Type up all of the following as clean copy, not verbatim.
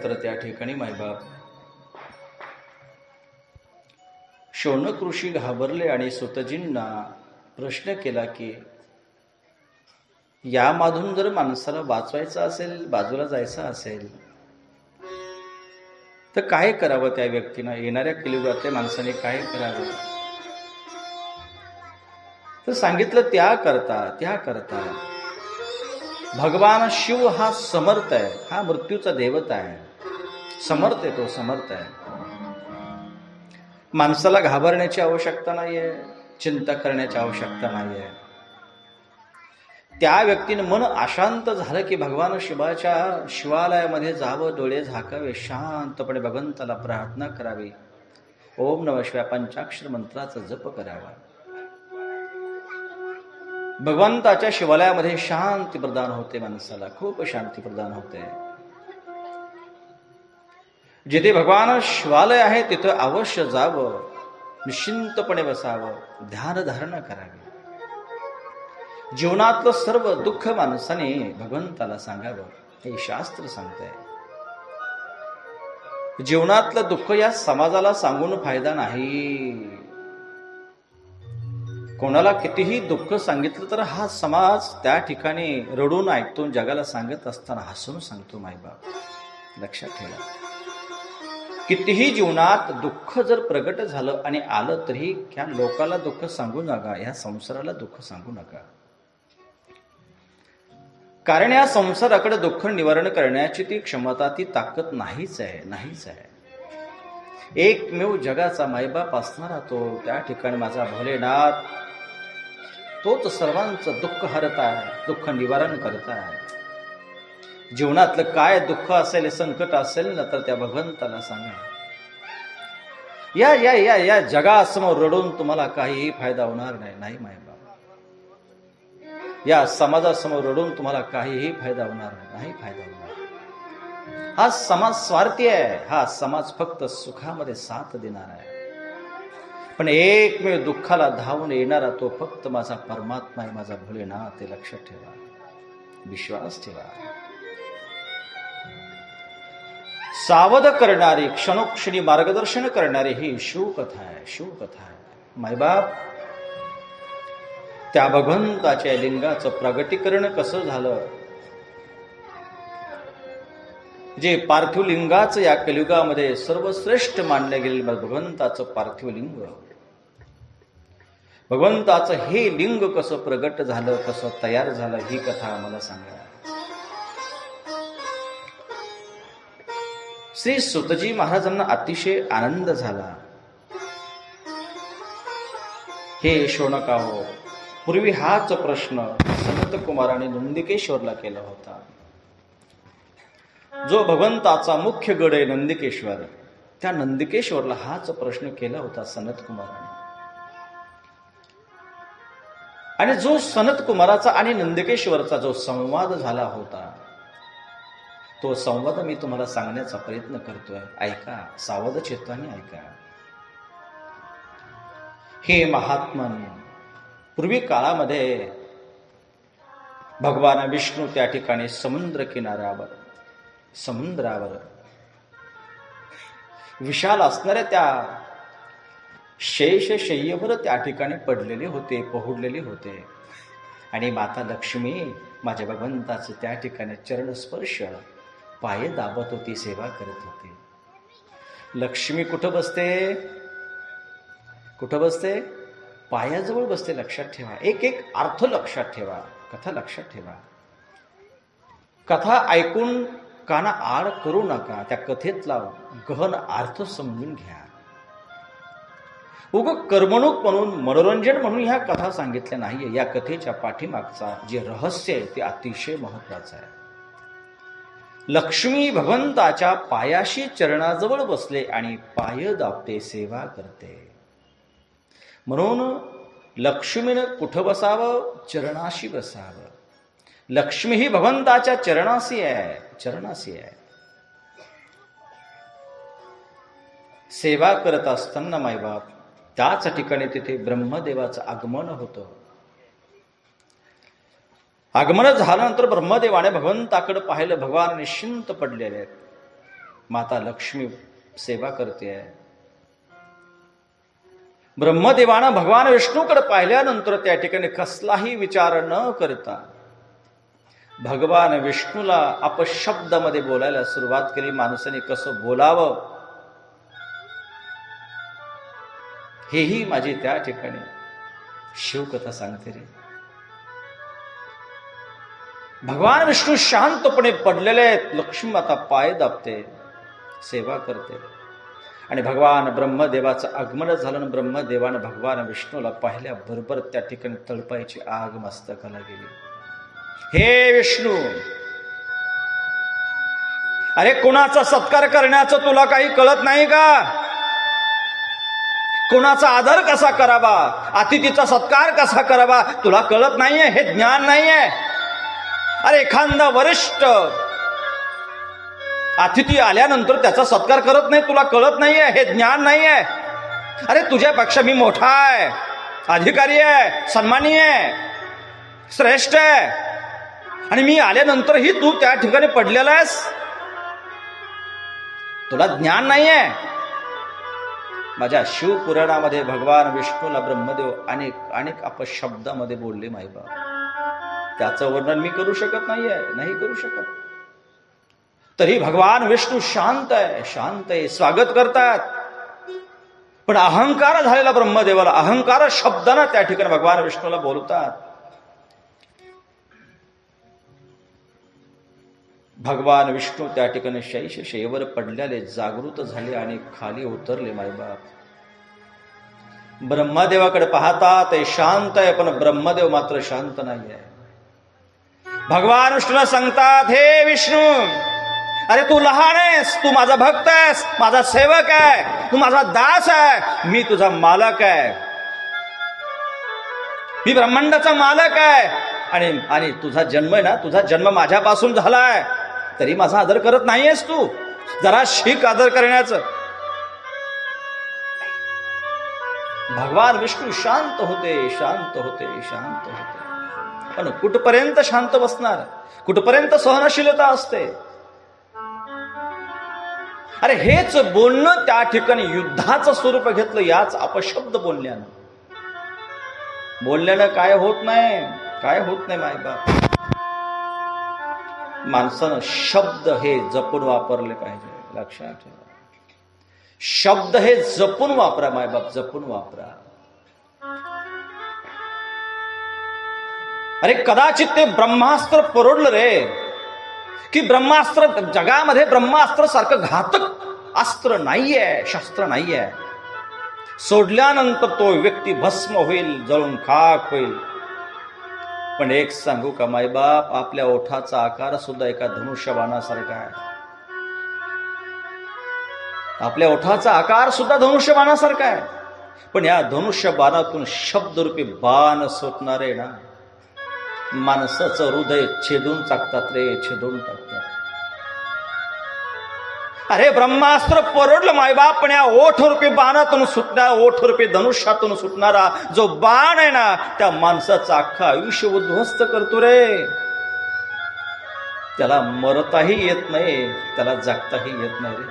झाल्यानंतर त्या ठिकाणी मायबाप शौनक ऋषी घाबरले आणि सुतजींना प्रश्न केला की यामधून जर माणसाला वाचवायचं असेल, बाजूला जायचं असेल, तर काय करावं त्या व्यक्तीनं, येणाऱ्या कलियुगातल्या माणसाने काय करावं? तर सांगितलं त्याकरता भगवान शिव हा समर्थ आहे, हा मृत्यूचा देवता आहे, समर्थ आहे, तो समर्थ आहे. माणसाला घाबरण्याची आवश्यकता नाहीये, चिंता करण्याची आवश्यकता नाहीये. त्या व्यक्तीनं मन अशांत झालं की भगवान शिवाच्या शिवालयामध्ये जावं, डोळे झाकावे, शांतपणे भगवंताला प्रार्थना करावी, ओम नमः शिवाय पंचाक्षर मंत्राचा जप करावा. भगवंताच्या शिवालयामध्ये शांती प्रदान होते, माणसाला खूप शांती प्रदान होते. जिथे भगवान शिवालय आहे तिथं अवश्य जावं, निश्चिंतपणे बसावं, ध्यान धारणा करावी. जीवनातलं सर्व दुःख माणसाने भगवंताला सांगावं, हे शास्त्र सांगतंय. जीवनातलं दुःख या समाजाला सांगून फायदा नाही. कोणाला कितीही दुःख सांगितलं तर हा समाज त्या ठिकाणी रडून ऐकतो, जगाला सांगत असताना हसून सांगतो. मायबाप लक्षात ठेवा, कितीही जीवनात दुःख जर प्रगट झालं आणि आलं तरी ह्या लोकाला दुःख सांगू नका, ह्या संसाराला दुःख सांगू नका. कारण या संसाराकडे दुःख निवारण करण्याची ती क्षमता, ती ताकद नाहीच आहे. एकमेव जगाचा मायबाप असणारा तो, त्या ठिकाणी माझा भोलेनाथ, तोच सर्वांचं दुःख हरताय, दुःख निवारण करताय. जीवनातलं काय दुःख असेल, संकट असेल ना, तर त्या भगवंताला सांगा. या या या या जगासमोर रडून तुम्हाला काहीही फायदा होणार नाही मायबाप. या समाजासमोर रडून तुम्हाला काहीही फायदा होणार नाही. हा समाज स्वार्थी आहे, हा समाज फक्त सुखामध्ये साथ देणार आहे. पण एकमेव दुःखाला धावून येणारा तो फक्त माझा परमात्मा आहे, माझा भोलेनाथ. ते लक्षात ठेवा, विश्वास ठेवा. सावध करणारी, क्षणोक्षणी मार्गदर्शन करणारी ही शिवकथा आहे. मायबाप, त्या भगवंताच्या लिंगाचं प्रगटीकरण कसं झालं? जे पार्थिव लिंगाचं या कलियुगामध्ये सर्वश्रेष्ठ मानलं गेलेलं भगवंताचं पार्थिव लिंग, भगवंताचं हे लिंग कसं प्रगट झालं, कसं तयार झालं, ही कथा आम्हाला सांगा. श्री सुतजी महाराजांना अतिशय आनंद झाला. हे शौनका हो, पूर्वी हाच प्रश्न संत कुमाराने नंदिकेश्वरला केला होता. जो भगवंताचा मुख्य गड आहे नंदिकेश्वर, त्या नंदिकेश्वरला हाच प्रश्न केला होता सनत कुमाराने. आणि जो सनत कुमाराचा आणि नंदिकेश्वरचा जो संवाद झाला होता, तो संवाद मी तुम्हाला सांगण्याचा प्रयत्न करतोय. ऐका, सावध चित्ताने ऐका. हे महात्मन, पूर्वी काळामध्ये भगवान विष्णू त्या ठिकाणी समुद्रावर विशाल असणाऱ्या त्या शेषशय्येवर त्या ठिकाणी पडलेले होते, पहुडलेले होते. आणि माता लक्ष्मी माझ्या भगवंताचं त्या ठिकाणी चरणस्पर्श, पाय दाबत होती, सेवा करत होती. लक्ष्मी कुठं बसते? पायाजवळ बसते. लक्षात ठेवा, एक अर्थ लक्षात ठेवा, कथा लक्षात ठेवा. कथा ऐकून काना आड करू नका, त्या कथेतला गहन अर्थ समजून घ्या. कर्मणूक म्हणून, मनोरंजन म्हणून ह्या कथा सांगितल्या नाहीये. या कथेच्या पाठीमागचा जे रहस्य आहे ते अतिशय महत्वाचं आहे. लक्ष्मी भगवंताच्या पायाशी चरणाजवळ बसले आणि पाय दाबते, सेवा करते. म्हणून लक्ष्मीनं कुठं बसावं? चरणाशी बसावं. लक्ष्मी ही भगवंताच्या चरणाशी आहे. सेवा करत असताना मायबाप, त्याच ठिकाणी तिथे ब्रह्मदेवाचं आगमन होतं. आगमन झाल्यानंतर ब्रह्मदेवाने भगवंताकडे पाहिलं. भगवान निश्चिंत पडलेले आहेत. माता लक्ष्मी सेवा करते आहे. ब्रह्मदेवानं भगवान विष्णूकडे पाहिल्यानंतर त्या ठिकाणी कसलाही विचार न करता भगवान विष्णूला अपशब्दामध्ये बोलायला सुरुवात केली. माणसाने कसं बोलावं हेही माझी त्या ठिकाणी शिवकथा सांगते रे. भगवान विष्णू शांतपणे पडलेले आहेत. लक्ष्मी माता पाय दाबते, सेवा करते. आणि भगवान ब्रह्मदेवाचं आगमन झालं. आणि ब्रह्मदेवानं भगवान विष्णूला पाहिल्याबरोबर त्या ठिकाणी तळपायची आग मस्तकाला गेली. हे विष्णू, अरे कुणाचा सत्कार करण्याचं तुला काही कळत नाही का? कुणाचा आदर कसा करावा, अतिथीचा सत्कार कसा करावा तुला कळत नाहीये? हे ज्ञान नाहीये? अरे एखादा वरिष्ठ अतिथी आल्यानंतर त्याचा सत्कार करत नाही, तुला कळत नाहीये? हे ज्ञान नाहीये? अरे तुझ्यापेक्षा मी मोठा आहे, अधिकारी आहे, सन्मानी आहे, श्रेष्ठ आहे, आणि मी आल्यानंतरही तू त्या ठिकाणी पडलेला आहेस. तुला ज्ञान नाहीये? माझ्या शिवपुराणामध्ये भगवान विष्णूला ब्रह्मदेव अनेक अनेक अपशब्दामध्ये बोलले माईबाप. त्याचं वर्णन मी करू शकत नाहीये, नाही करू शकत. तरी भगवान विष्णू शांत आहे, शांत आहे, स्वागत करतात. पण अहंकार झालेला ब्रह्मदेवाला अहंकार शब्दानं त्या ठिकाणी भगवान विष्णूला बोलतात. भगवान विष्णू त्या ठिकाणी शय्येवर पडलेले जागृत झाले आणि खाली उतरले मायबाप. ब्रह्मदेवाकडे पाहतात, ते शांत आहे, पण ब्रह्मदेव मात्र शांत नाही आहे. भगवान विष्णूला सांगतात, हे विष्णू, अरे तू लहान आहेस, तू माझा भक्त आहेस, माझा सेवक आहे, तू माझा दास आहे, मी तुझा मालक आहे, मी ब्रह्मांडाचा मालक आहे. आणि तुझा जन्म आहे ना, तुझा जन्म माझ्यापासून झालाय, तरी माझा आदर करत नाहीयेस तू. जरा शिक आदर करण्याचं. भगवान विष्णू शांत होते, शांत होते, शांत होते. पण कुठपर्यंत शांत बसणार? कुठपर्यंत सहनशीलता असते? अरे हेच बोलणं त्या ठिकाणी युद्धाचं स्वरूप घेतलं. याच अपशब्द बोलल्यानं काय होत नाही, काय होत नाही मायबाप. माणसानं शब्द हे जपून वापरले पाहिजे. लक्षात ठेवा, शब्द हे जपून वापरा मायबाप, जपून वापरा. अरे कदाचित ते ब्रह्मास्त्र परवडलं रे, की ब्रह्मास्त्र जगामध्ये ब्रह्मास्त्र सारखं घातक अस्त्र नाहीये, शस्त्र नाहीये. सोडल्यानंतर तो व्यक्ती भस्म होईल, जळून खाक होईल. पण एक सांगू का मायबाप, आपल्या ओठाचा आकार सुद्धा एका धनुष्यबाणासारखा आहे. आपल्या ओठाचा आकार सुद्धा धनुष्यबाणासारखा आहे. पण या धनुष्यबाणातून शब्दरूपी बाण सुटणारे ना, माणसाचं हृदय छेदून टाकतात रे, छेदून टाकतात. अरे ब्रह्मास्त्र परवडलं मायबाप, पण या ओठरूपी बाणातून सुटणारा, ओठरूपी धनुष्यातून सुटणारा जो बाण आहे ना, त्या माणसाचं अख्खं आयुष्य उद्ध्वस्त करतो रे. त्याला मरताही येत नाही, त्याला जगताही येत नाही रे,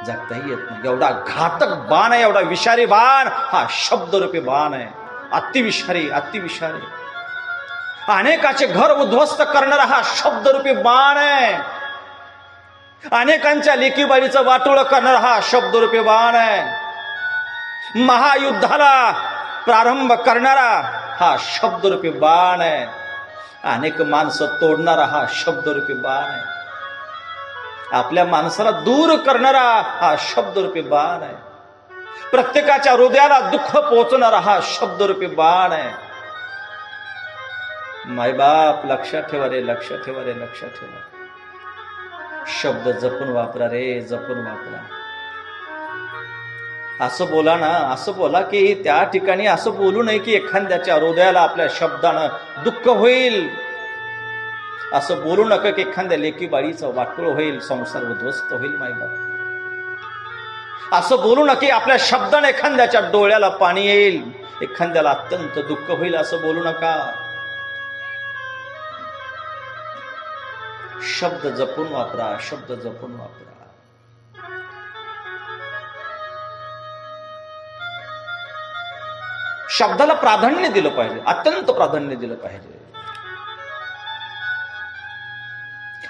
जगताही येत नाही. एवढा घातक बाण आहे, एवढा विषारी बाण हा शब्दरूपी बाण आहे. अतिविषारी, अतिविषारी. अनेकाचे घर उद्ध्वस्त करणारा हा शब्दरूपी बाण आहे. अनेकांच्या लेकीबाळीचं वाटोळं करणारा हा शब्दरूपी बाण आहे. महायुद्धाला प्रारंभ करणारा हा शब्दरूपी बाण आहे. अनेक माणसं तोडणारा हा शब्दरूपी बाण आहे. आपल्या माणसाला दूर करणारा हा शब्दरूपी बाण आहे. प्रत्येकाच्या हृदयाला दुःख पोहोचणारा हा शब्दरूपी बाण आहे. मायबाप लक्षात ठेवा रे, लक्षात ठेवा रे, लक्षात ठेवा. शब्द जपून वापरा रे, जपून वापरा. असं बोला ना, असं बोला की त्या ठिकाणी असं बोलू नये की एखाद्याच्या हृदयाला आपल्या शब्दानं दुःख होईल. असं बोलू नका की एखाद्या लेकी बाळीचं वाटोळ होईल, संसार उद्ध्वस्त होईल. मायबाप असं बोलू नका की आपल्या शब्दाने एखाद्याच्या डोळ्याला पाणी येईल, एखाद्याला अत्यंत दुःख होईल. असं बोलू नका. शब्द जपून वापरा, शब्द जपून वापरा. शब्दाला प्राधान्य दिलं पाहिजे, अत्यंत प्राधान्य दिलं पाहिजे.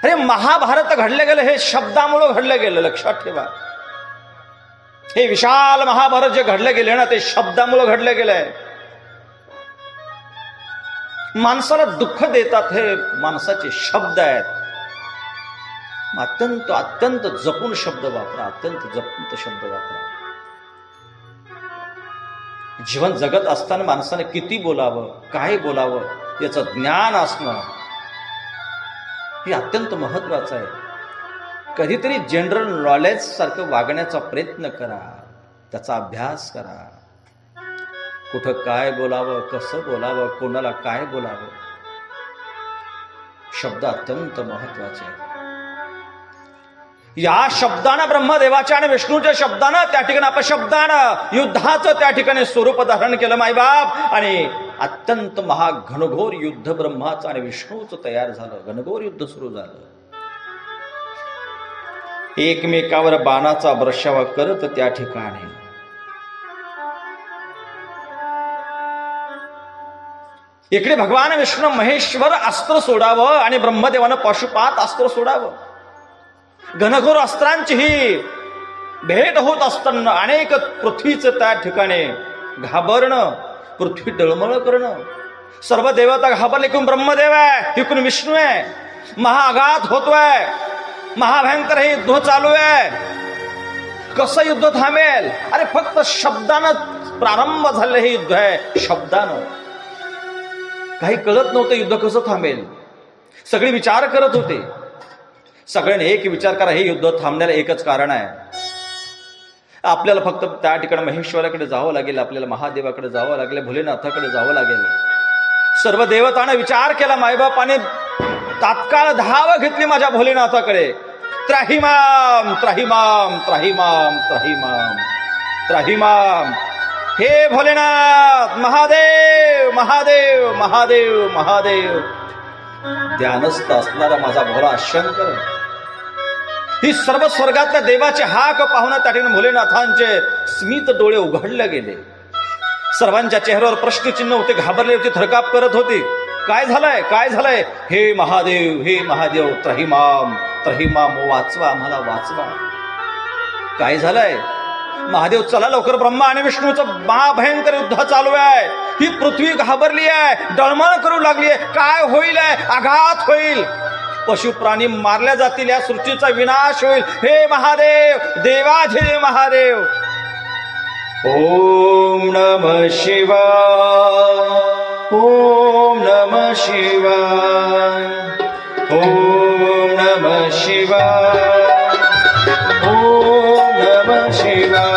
अरे महाभारत घडलं गेलं हे शब्दामुळं घडलं गेलं, लक्षात ठेवा. हे विशाल महाभारत जे घडलं गेले ना ते शब्दामुळं घडलं गेलंय. माणसाला दुःख देतात हे माणसाचे शब्द आहेत. अत्यंत अत्यंत जपून शब्द वापरा, अत्यंत जपून शब्द वापरा. जीवन जगत असताना माणसाने किती बोलावं, काय बोलावं याचं ज्ञान असणं हे अत्यंत महत्वाचं आहे. कधीतरी जनरल नॉलेज सारखं वागण्याचा प्रयत्न करा, त्याचा अभ्यास करा. कुठं काय बोलावं, कसं बोलावं, कोणाला काय बोलावं. शब्द अत्यंत महत्वाचे आहे. या शब्दानं ब्रह्मदेवाच्या आणि विष्णूच्या शब्दानं त्या ठिकाणी अपशब्दानं युद्धाचं त्या ठिकाणी स्वरूप धारण केलं मायबाप. आणि अत्यंत महाघनघोर युद्ध ब्रह्माचं आणि विष्णूचं तयार झालं. घनघोर युद्ध सुरू झालं. एकमेकावर बाणाचा वर्षाव करत त्या ठिकाणी इकडे भगवान विष्णू महेश्वर अस्त्र सोडावं आणि ब्रह्मदेवानं पाशुपात अस्त्र सोडावं. घनघोर अस्त्रांची ही भेट होत असताना अनेक पृथ्वीचं त्या ठिकाणी घाबरणं, पृथ्वी डळमळ करणं. सर्व देवता घाबरले, इकडून ब्रह्मदेव आहे, इकडून विष्णू आहे. महाआघात होतोय, महाभयंकर हे युद्ध चालू आहे. कसं युद्ध थांबेल? अरे फक्त शब्दानं प्रारंभ झालेलं हे युद्ध आहे. शब्दानं काही कळत नव्हतं युद्ध कसं थांबेल. सगळे विचार करत होते. सगळ्यांनी एक विचार करा, हे युद्ध थांबण्याला एकच कारण आहे. आपल्याला फक्त त्या ठिकाणी महेश्वराकडे जावं लागेल, आपल्याला महादेवाकडे जावं लागेल, भोलेनाथाकडे जावं लागेल. सर्व देवतांना विचार केला. मायबापाने तात्काळ धाव घेतली माझ्या भोलेनाथाकडे. त्राहिमाम त्राहिमाम त्राहिमाम त्राहिमाम त्राहिमाम. हे भोलेनाथ, महादेव महादेव महादेव महादेव. ध्यानस्थ असणारा माझा भोला शंकर. ही सर्व स्वर्गातल्या देवाचे हाक पाहून त्या ठिकाणी भोलेनाथांचे स्मित डोळे उघडले गेले. सर्वांच्या चेहऱ्यावर प्रश्नचिन्ह होते, घाबरले होते, थरकाप करत होते. काय झालंय, काय झालंय? हे महादेव, हे महादेव, त्राहिमाम त्राहिमाम, वाचवा आम्हाला, वाचवा. काय झालंय? महादेव, चला लवकर, ब्रह्मा आणि विष्णूचं महाभयंकर युद्ध चालू आहे. ही पृथ्वी घाबरली आहे, डळमळ करू लागली आहे. काय होईल? आघात होईल, पशु प्राणी मारल्या जातील, या सृष्टीचा विनाश होईल. हे महादेव, देवाधे महादेव. ओम नमः शिवाय, ओम नमः शिवाय, ओम नमः शिवाय, ओम नमः शिवाय.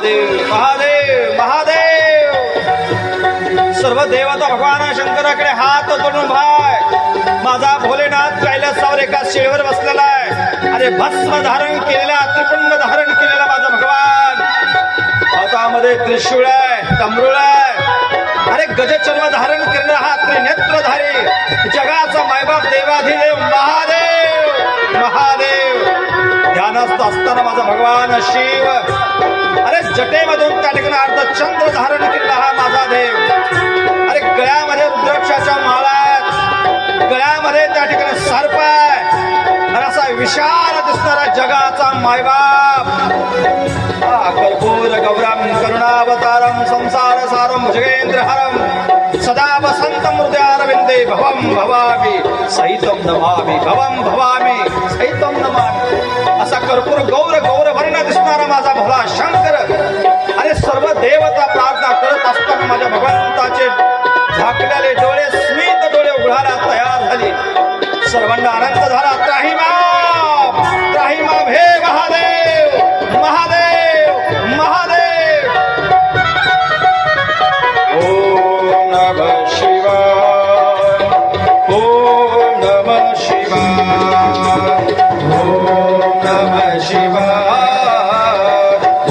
महादेव महादेव महादेव. सर्व देवता भगवान शंकराकडे हात जोडून भाय. माझा भोलेनाथ कैलासावर एका शेळीवर बसलेला आहे. अरे भस्म धारण केलेला, त्रिपुंड धारण केलेला माझा भगवान. हातामध्ये त्रिशूळ आहे, कमरुळ आहे. अरे गजचर्म धारण केलेला हा त्रिनेत्रधारी जगाचा मायबाप देवाधिदेव महादेव महादेव. ध्यानस्थ असताना माझा भगवान शिव अरे जटेमधून त्या ठिकाणी अर्धचंद्र धारण केलेला हा माझा देव. अरे गळ्यामध्ये रुद्राक्षाच्या माळा आहेत, गळ्यामध्ये त्या ठिकाणी सर्प आहे. अरे असा विशाल दिसणारा जगाचा मायबाप. कर्पूर गौरम करुणावतारम संसार सारम भुजगेंद्रहरम सदा वसंतम हृदयारविंदे भवम भवामी सहितम नमामि भवम भवामी सहितम नमामि. असा कर्पूर गौर गौर वर्ण दिसणारा माझा भोळा शंकर. अरे सर्व देवता प्रार्थना करत असताना माझ्या भगवंताचे झाकलेले डोळे स्मित डोळे उघडायला तयार झाले. सर्वांना आनंद झाला. त्राहिमाम हे महादेव महादेव महादेव. ओम नमः शिवाय ओम नमः शिवाय ओम नमः शिवाय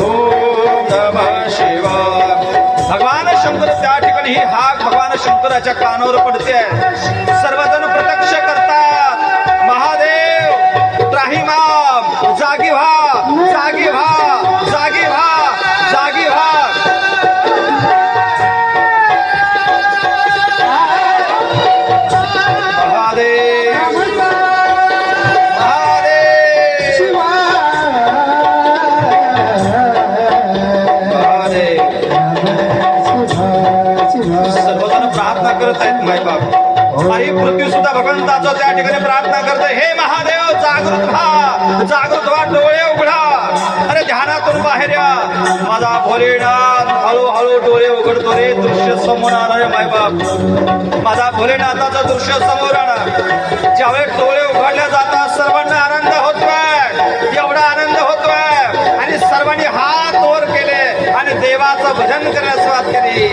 ओम नमः शिवाय. भगवान शंकर त्या ठिकाणी ही हाक भगवान शंकराच्या कानावर पडते. सर्वजण प्रत्यक्ष करतात. महादेव त्राहिमाम जागी व्हा जागी व्हा जागी व्हा जागी व्हा. महादेव महादेव महादेव. सर्वजण प्रार्थना करत आहेत मायबाप. आणि पृथ्वी सुद्धा भगवंताचं त्या ठिकाणी प्रार्थना करते. हे महादेव जागृत व्हा जागृत व्हा डोळे उघडा. अरे ध्यानातून बाहेर या. माझा भोलेनाथ हळूहळू डोळे उघडतो रे. दृश्य समोर आणा रे मायबाप. माझा भोलेनाथाचं दृश्य समोर आणा. ज्यावेळेस डोळे उघडल्या जातात सर्वांना आनंद होतोय. एवढा आनंद होतोय आणि सर्वांनी हात वर केले आणि देवाचं भजन करण्यास सुरुवात केली.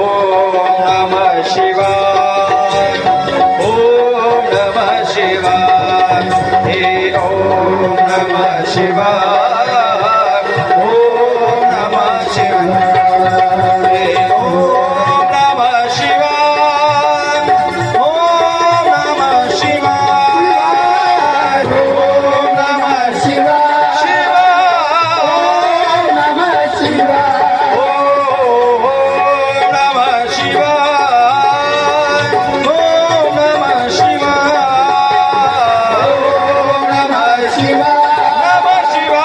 ओम नमः शिवाय ओम नमः शिवाय हे ओम नमः शिवाय ओम नमः शिवाय हे ओम नमः शिवाय ओम नमः शिवाय ओम नमः शिवाय शिवाय ओम नमः शिवाय ओम नमः शिवाय ओम नमः शिवाय ओम नमः शिवाय नमः शिवाय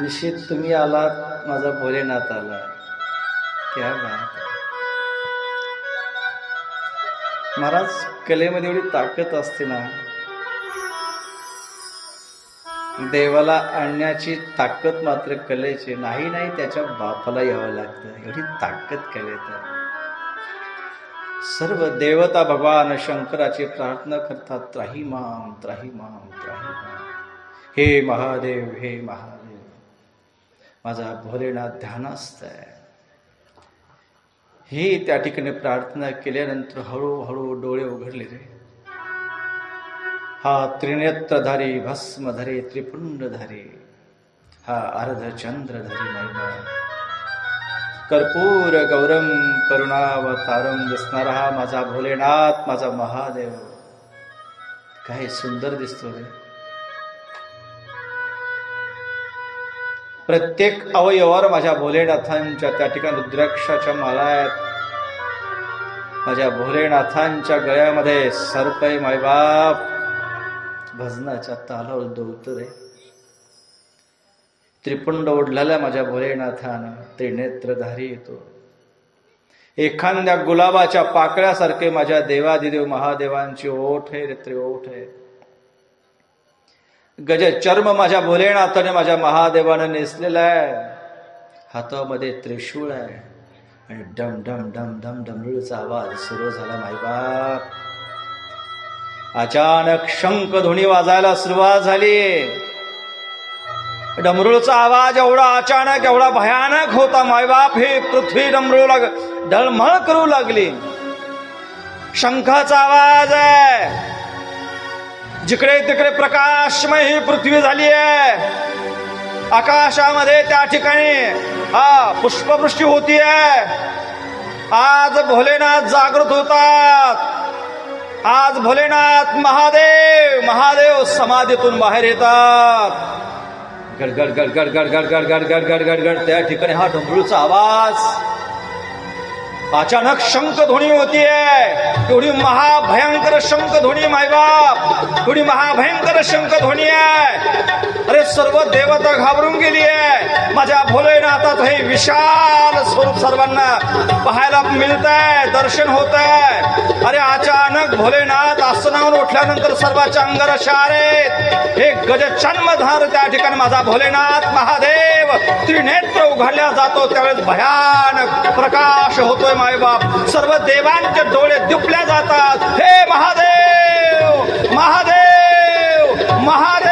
निश्चित तुम्ही आलात, माझा भोलेनाथ आला. क्या बात. महाराज, कलेमध्ये एवढी ताकद असते ना, देवाला आणण्याची ताकद मात्र कलेची नाही. नाही त्याच्या बापाला यावं लागतं, एवढी ताकद कलेत. सर्व देवता भगवान शंकराची प्रार्थना करतात, त्राही माम त्राही माम त्राही माम. हे महादेव, हे महादेव. माझा भोलेनाथ ध्यानस्थ आहे. ही त्या ठिकाणी प्रार्थना केल्यानंतर हळूहळू डोळे उघडले रे. हा त्रिनेत्रधारी, भस्मधारी, त्रिपुंडधारी, हा अर्धचंद्रधारी महिमा, कर्पूर गौरम करुणावतारम दिसणारा हा माझा भोलेनाथ, माझा महादेव. काय सुंदर दिसतो रे. प्रत्येक अवयवावर माझ्या भोलेनाथांच्या त्या ठिकाणी रुद्राक्षाच्या माळा आहेत. माझ्या भोलेनाथांच्या गळ्यामध्ये सर्प आहे मायबाप. भजनाच्या तालावर दौत रे. त्रिपुंड ओढलेल्या माझ्या भोलेनाथानं त्रिनेत्रधारी येतो. एखाद्या गुलाबाच्या पाकळ्यासारखे माझ्या देवादिदेव महादेवांची ओठ आहे रे, त्रिओठ आहे. गज चर्म माझ्या भोलेनाथाने, माझ्या महादेवानं नेसलेला आहे. हातामध्ये त्रिशूळ आहे आणि डम डम डम डम डमरूचा आवाज सुरू झाला मायबाप. अचानक शंखध्वनी वाजायला सुरुवात झाली. डमरूचा आवाज एवढा अचानक, एवढा भयानक होता मायबाप. हे पृथ्वी डळमळ करू लागली. शंखाचा आवाज आहे. जिकडे तिकडे प्रकाशमय ही पृथ्वी झाली आहे. आकाशामध्ये त्या ठिकाणी पुष्पवृष्टी होतीये. आज भोलेनाथ जागृत होतात. आज भोलेनाथ महादेव समाधीतून बाहेर येतात. गडगड गडगड गडगड गडगड गडगड गडगड त्या ठिकाणी हा डमरूचा आवाज. अचानक शंखध्वनी होतीये. एवढी महाभयंकर शंखध्वनी मायबाप, एवढी महाभयंकर शंखध्वनी आहे. अरे सर्व देवता घाबरून गेली आहे. माझ्या भोलेनाथात हे विशाल स्वरूप सर्वांना पाहायला मिळत आहे, दर्शन होत आहे. अरे अचानक भोलेनाथ आसनावर उठल्यानंतर सर्वांच्या अंगाला शार आहेत. हे गजचर्मधार त्या ठिकाणी माझा भोलेनाथ महादेव त्रिनेत्र उघडल्या जातो. त्यावेळेस भयानक प्रकाश होतोय मायबाप. सर्व देवांचे डोळे दिपल्या जातात. हे महादेव महादेव महादेव.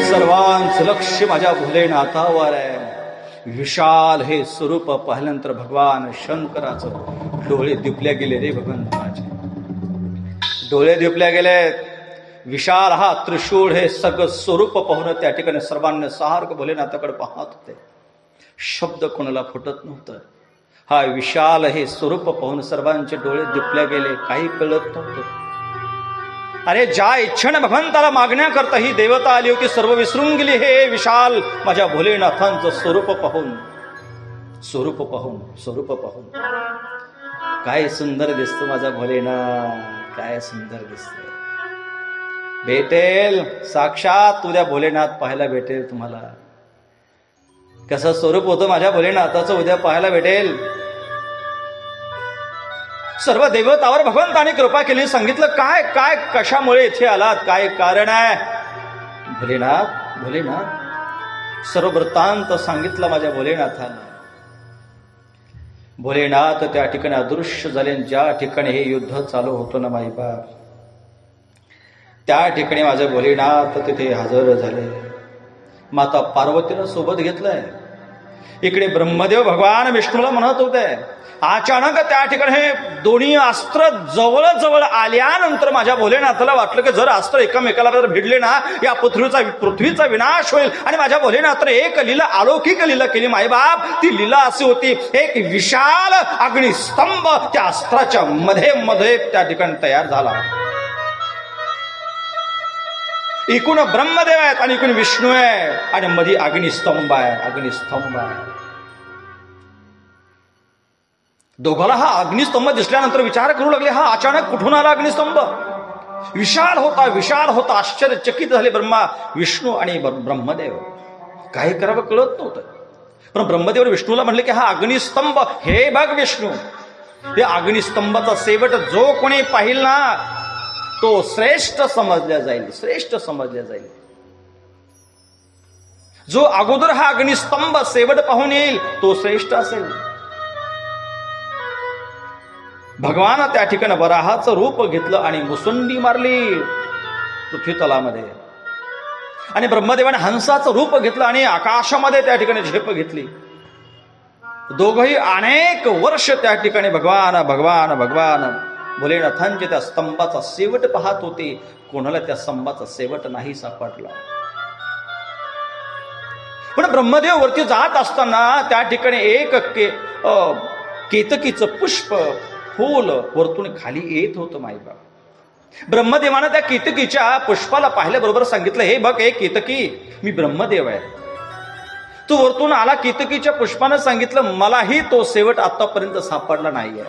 सर्वांचं लक्ष माझ्या भोलेनाथावर आहे. विशाल हे स्वरूप पाहिल्यानंतर भगवान शंकराचं डोळे दिपल्या गेले रे. भगवंताचे डोळे दिपल्या गेले. विशाल हा त्रिशूळ हे सगळं स्वरूप पाहून त्या ठिकाणी सर्वांना सारखं भोलेनाथाकडे पाहत होते. शब्द कोणाला फुटत नव्हतं. हा विशाल हे स्वरूप पाहून सर्वांचे डोळे दिपल्या गेले. काही कळत नव्हतं. अरे ज्या इच्छेने भगवंताला मागण्या करता ही देवता आली होती सर्व विसरून गेली. हे विशाल माझ्या भोलेनाथांचं स्वरूप पाहून, स्वरूप पाहून, स्वरूप पाहून काय सुंदर दिसतो माझा भोलेनाथ. काय सुंदर दिसत. भेटेल साक्षात उद्या भोलेनाथ पाहायला भेटेल तुम्हाला. कसं स्वरूप होतं माझ्या भोलेनाथाचं उद्या पाहायला भेटेल. सर्व देवतावर भगवंताने कृपा केली. सांगितलं काय काय कशामुळे इथे आलात, काय कारण आहे. भोलेनाथ भोलेनाथ सर्व वृत्तांत सांगितलं माझ्या भोलेनाथानं. भोलेनाथ त्या ठिकाणी अदृश्य झाले. ज्या ठिकाणी हे युद्ध चालू होतं ना माईबाप, त्या ठिकाणी माझे भोलेनाथ तिथे हजर झाले. माता पार्वतीला सोबत घेतलंय. इकडे ब्रह्मदेव भगवान विष्णूला म्हणत होते. अचानक त्या ठिकाणी हे दोन्ही अस्त्र जवळ जवळ आल्यानंतर माझ्या भोलेनाथाला वाटलं की जर अस्त्र एकमेकाला जर भिडले ना या पृथ्वीचा विनाश होईल. आणि माझ्या भोलेनाथाने एक लीला, अलौकिक लीला केली मायबाप. ती लीला अशी होती, एक विशाल अग्निस्तंभ त्या अस्त्राच्या मध्ये मध्ये त्या ठिकाणी तयार झाला. एकूण ब्रह्मदेव आहेत आणि एकूण विष्णू आहे आणि मध्ये अग्निस्तंभ आहे. अग्निस्तंभ आहे. दोघाला हा अग्निस्तंभ दिसल्यानंतर विचार करू लागले, हा अचानक कुठून आला अग्निस्तंभ. विशाल होता, विशाल होता. आश्चर्यचकित झाले ब्रह्मा, विष्णू आणि ब्रह्मदेव. काय करावं कळत नव्हतं. पण ब्रह्मदेव विष्णूला म्हणले की हा अग्निस्तंभ, हे बघ विष्णू, हे अग्निस्तंभाचा शेवट जो कोणी पाहिल ना तो श्रेष्ठ समजल्या जाईल, श्रेष्ठ समजल्या जाईल. जो अगोदर हा अग्निस्तंभ शेवट पाहून येईल तो श्रेष्ठ असेल. भगवान त्या ठिकाणी वराहाचं रूप घेतलं आणि मुसंडी मारली पृथ्वी तलामध्ये. आणि ब्रह्मदेवाने हंसाचं रूप घेतलं आणि आकाशामध्ये त्या ठिकाणी झेप घेतली. दोघही अनेक वर्ष त्या ठिकाणी भगवान भगवान भगवान भोलेनाथांचे त्या स्तंभाचा शेवट पाहत होते. कोणाला त्या स्तंभाचा शेवट नाही सापडला. पण ब्रह्मदेव वरती जात असताना त्या ठिकाणी एक केतकीचं पुष्प फूल वरतून खाली येत होतं. माईबाप ब्रह्मदेवानं त्या केतकीच्या पुष्पाला पाहिल्याबरोबर सांगितलं, हे बघ हे केतकी, मी ब्रह्मदेव आहे. तू वरतून आला. केतकीच्या पुष्पानं सांगितलं, मलाही तो शेवट आतापर्यंत सापडला नाहीये.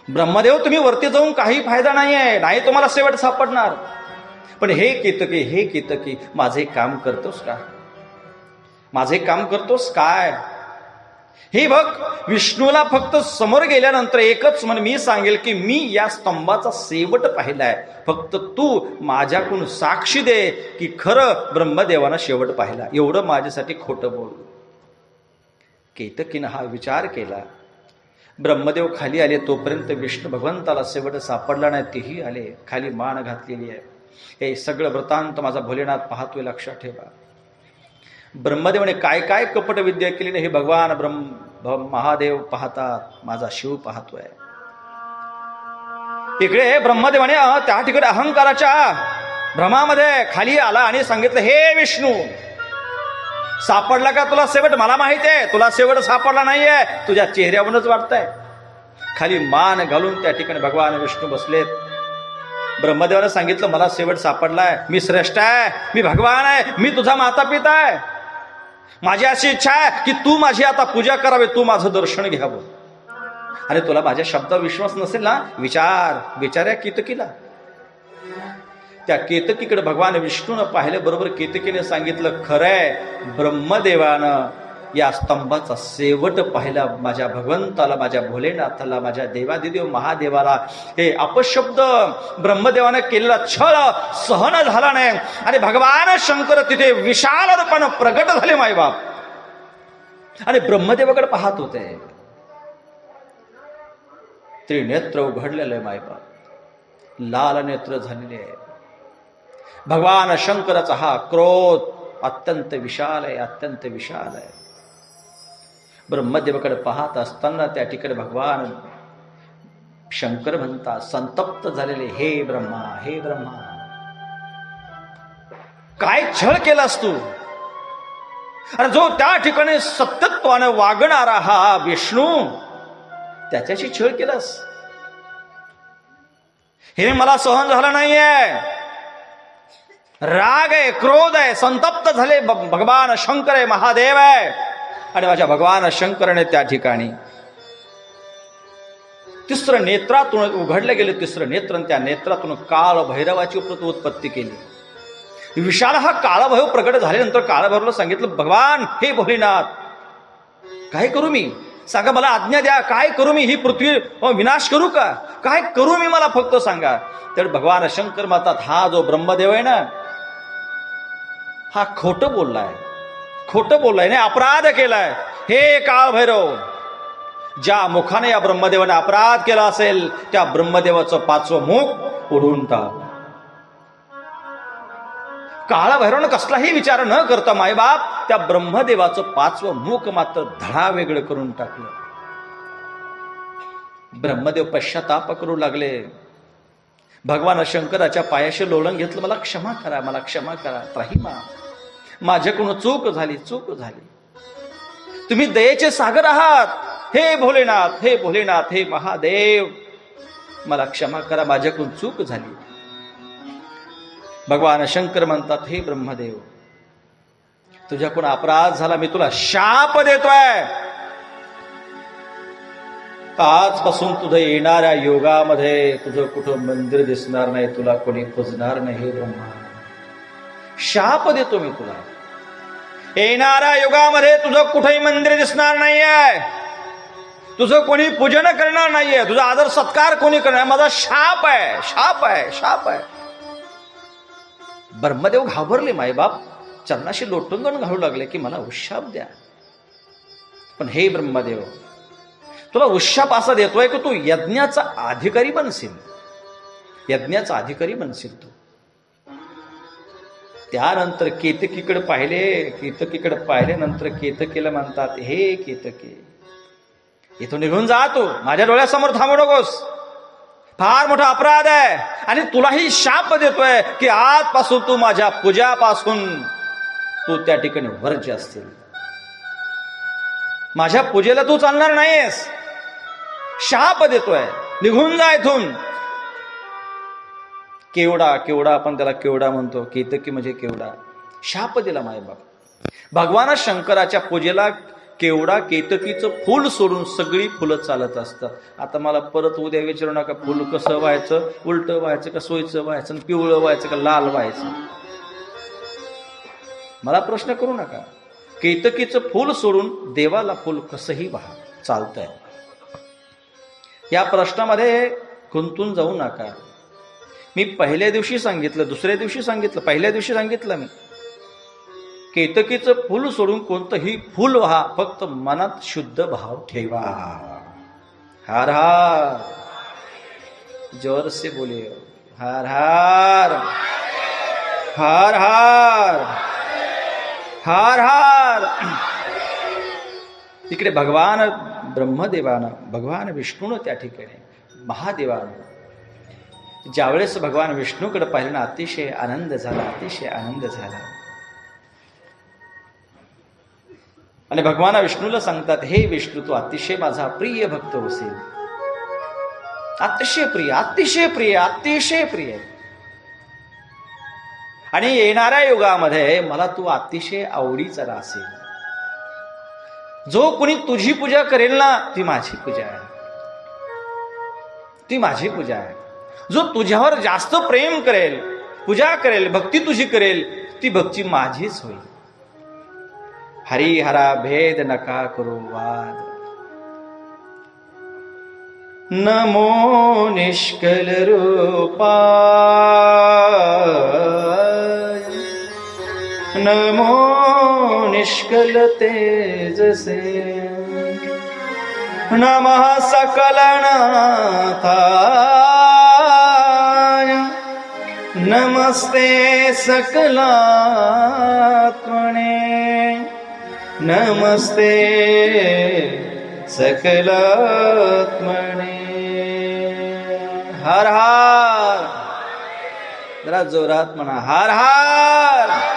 ब्रह्मदेव तुम्ही वरती जाऊन काही फायदा नाहीये, नाही तुम्हाला शेवट सापडणार. पण हे केतकी माझे काम करतोस का? माझे काम करतोस काय? हे बघ, विष्णूला फक्त समोर गेल्यानंतर एकच मी सांगेल की मी या स्तंभाचा शेवट पाहिलाय. फक्त तू माझ्याकडून साक्षी दे की खरं ब्रह्मदेवानं शेवट पाहिला. एवढं माझ्यासाठी खोटं बोल. केतकीनं हा विचार केला. ब्रह्मदेव खाली आले तोपर्यंत विष्णू भगवंताला शेवट सापडला नाही. तेही आले, खाली मान घातलेली आहे. हे सगळं वृत्तांत माझा भोलेनाथ पाहतोय, लक्षात ठेवा. ब्रह्मदेवाने काय काय कपट विद्या केली नाही हे भगवान महादेव पाहतात, माझा शिव पाहतोय. इकडे ब्रह्मदेवाने त्या ठिकाणी अहंकाराच्या भ्रमामध्ये खाली आला आणि सांगितलं, हे विष्णू, सापडला का तुला शेवट? मला माहिती आहे तुला शेवट सापडला नाहीये, तुझ्या चेहऱ्यावरूनच वाटतंय. खाली मान घालून त्या ठिकाणी भगवान विष्णू बसलेत. ब्रह्मदेवाने सांगितलं, मला शेवट सापडलाय, मी श्रेष्ठ आहे, मी भगवान आहे, मी तुझा माता पिता आहे. माझी अशी इच्छा आहे की तू माझी आता पूजा करावी, तू माझं दर्शन घ्यावं. अरे तुला माझ्या शब्दावर विश्वास नसेल ना, विचार या केतकीला. त्या केतकीकडे भगवान विष्णूनं पाहिलं. बरोबर केतकीने सांगितलं, खरंय ब्रह्मदेवानं या स्तंभाचा शेवट पाहिला. माझ्या भगवंताला, माझ्या भोलेनाथाला, माझ्या देवादिदेव महादेवाला हे अपशब्द ब्रह्मदेवानं केलेला छळ सहन झाला नाही. आणि भगवान शंकर तिथे विशाल रूपानं प्रगट झाले मायबाप. आणि ब्रह्मदेवाकडे पाहत होते. त्रिनेत्र उघडलेलं मायबाप, लाल नेत्र झालेले आहे. भगवान शंकराचा हा क्रोध अत्यंत विशाल आहे, अत्यंत विशाल आहे. ब्रह्मदेवाकडे पाहत असताना त्या ठिकाणी भगवान शंकर म्हणतात, संतप्त झालेले, हे ब्रह्मा, हे ब्रह्मा, काय छळ केलास तू? आणि जो त्या ठिकाणी सत्यत्वाने वागणारा हा विष्णू, त्याच्याशी छळ केलास. हे मला सहन झालं नाहीये. राग आहे, क्रोध आहे, संतप्त झाले. भगवान शंकर आहे, महादेव आहे. आणि माझ्या भगवान शंकराने त्या ठिकाणी तिसरं नेत्रातून उघडलं गेलं. तिसरं नेत्र, त्या नेत्रातून काळ भैरवाची उत्पत्ती केली. विशाल हा काळभैरव प्रगट झाल्यानंतर काळभैरवला सांगितलं, भगवान हे भोलेनाथ, काय करू मी? सांगा, मला आज्ञा द्या, काय करू मी? ही पृथ्वी विनाश करू का? काय करू मी, मला फक्त सांगा. तर भगवान शंकर म्हणतात, हा जो ब्रह्मदेव आहे ना, हा खोटं बोललाय, खोटं बोललाय, नाही अपराध केलाय. हे काळभैरव, ज्या मुखाने या ब्रह्मदेवाने अपराध केला असेल त्या ब्रह्मदेवाचं 5वं मुख उडवून टाक. काळभैरवनं कसलाही विचार न करता मायबाप त्या ब्रह्मदेवाचं 5वं मुख मात्र धडा वेगळं करून टाकलं. ब्रह्मदेव पश्चाताप करू लागले. भगवान शंकराच्या पायाशी लोळण घेतलं, मला क्षमा करा, मला क्षमा करा, त्राहिमा, माझ्याकडून चूक झाली, चूक झाली. तुम्ही दयेचे सागर आहात, हे भोलेनाथ, हे भोलेनाथ, हे महादेव, मला क्षमा करा, माझ्याकडून चूक झाली. भगवान शंकर म्हणतात, हे ब्रह्मदेव, तुझ्याकडून अपराध झाला, मी तुला शाप देतोय. आजपासून तुझं येणाऱ्या योगामध्ये तुझं कुठं मंदिर दिसणार नाही, तुला कोणी पूजणार नाही ब्रह्मा. शाप देतो मी तुला. येणाऱ्या युगामध्ये तुझं कुठेही मंदिर दिसणार नाहीये, तुझं कोणी पूजन करणार नाहीये, तुझा आदर सत्कार कोणी करणार. माझा शाप आहे, शाप आहे, शाप आहे. ब्रह्मदेव घाबरले. मायबाप चरणाशी लोटंगण घालू लागले की मला उशाप द्या. पण हे ब्रह्मदेव, तुला उशाप असा देतोय की तू यज्ञाचा अधिकारी बनशील, यज्ञाचा अधिकारी बनशील तू. त्यानंतर केतकीकडे पाहिले, नंतर केतकीला म्हणतात, हे केतकी, इथून निघून जा, तू माझ्या डोळ्यासमोर थांबू नकोस, फार मोठा अपराध आहे. आणि तुलाही शाप देतोय की आजपासून तू माझ्या पूजापासून तू त्या ठिकाणी वर्ज्य असतील, माझ्या पूजेला तू चालणार नाहीयेस. शाप देतोय, निघून जा इथून. केवडा आपण त्याला केवडा म्हणतो, केतकी म्हणजे केवडा. शाप दिला मायबाप. भगवान शंकराच्या पूजेला केवडा केतकीचं फूल सोडून सगळी फुलं चालत असतात. आता मला परत उद्या विचारू नका फुल कसं व्हायचं, उलटं व्हायचं का सोयीचं व्हायचं, पिवळं व्हायचं का लाल व्हायचं. मला प्रश्न करू नका. केतकीचं फूल सोडून देवाला फुल कसंही वाहा, चालतंय. या प्रश्नामध्ये गुंतून जाऊ नका. मी पहिल्या दिवशी सांगितलं, दुसऱ्या दिवशी सांगितलं, पहिल्या दिवशी सांगितलं मी, केतकीचं फूल सोडून कोणतंही फूल व्हा, फक्त मनात शुद्ध भाव ठेवा. हार हार, जोर से बोलिए, हार हार, हार हार, हार हार. तिकडे भगवान ब्रह्मदेवानं, भगवान विष्णूनं त्या ठिकाणी महादेवानं ज्यावेळेस भगवान विष्णूकडे पाहिलं ना, अतिशय आनंद झाला, अतिशय आनंद झाला. आणि भगवान विष्णूला सांगतात, हे विष्णू, तू अतिशय माझा प्रिय भक्त होशील, अतिशय प्रिय, अतिशय प्रिय, अतिशय प्रिय. आणि येणाऱ्या युगामध्ये मला तू अतिशय आवडीचा राहशील. जो कोणी तुझी पूजा करेल ना, ती माझी पूजा आहे, ती माझी पूजा आहे. जो तुझ्यावर जास्त प्रेम करेल, पूजा करेल, भक्ती तुझी करेल, ती भक्ती माझीच होईल. हरिहरा भेद नका करू वाद. नमो निष्कल रूपा, नमो निष्कल तेजसे, नमः सकलनाथाय, नमस्ते सकलात्मने, नमस्ते सकलात्मने. हर हर. जरा जोरात म्हणा, हर हर.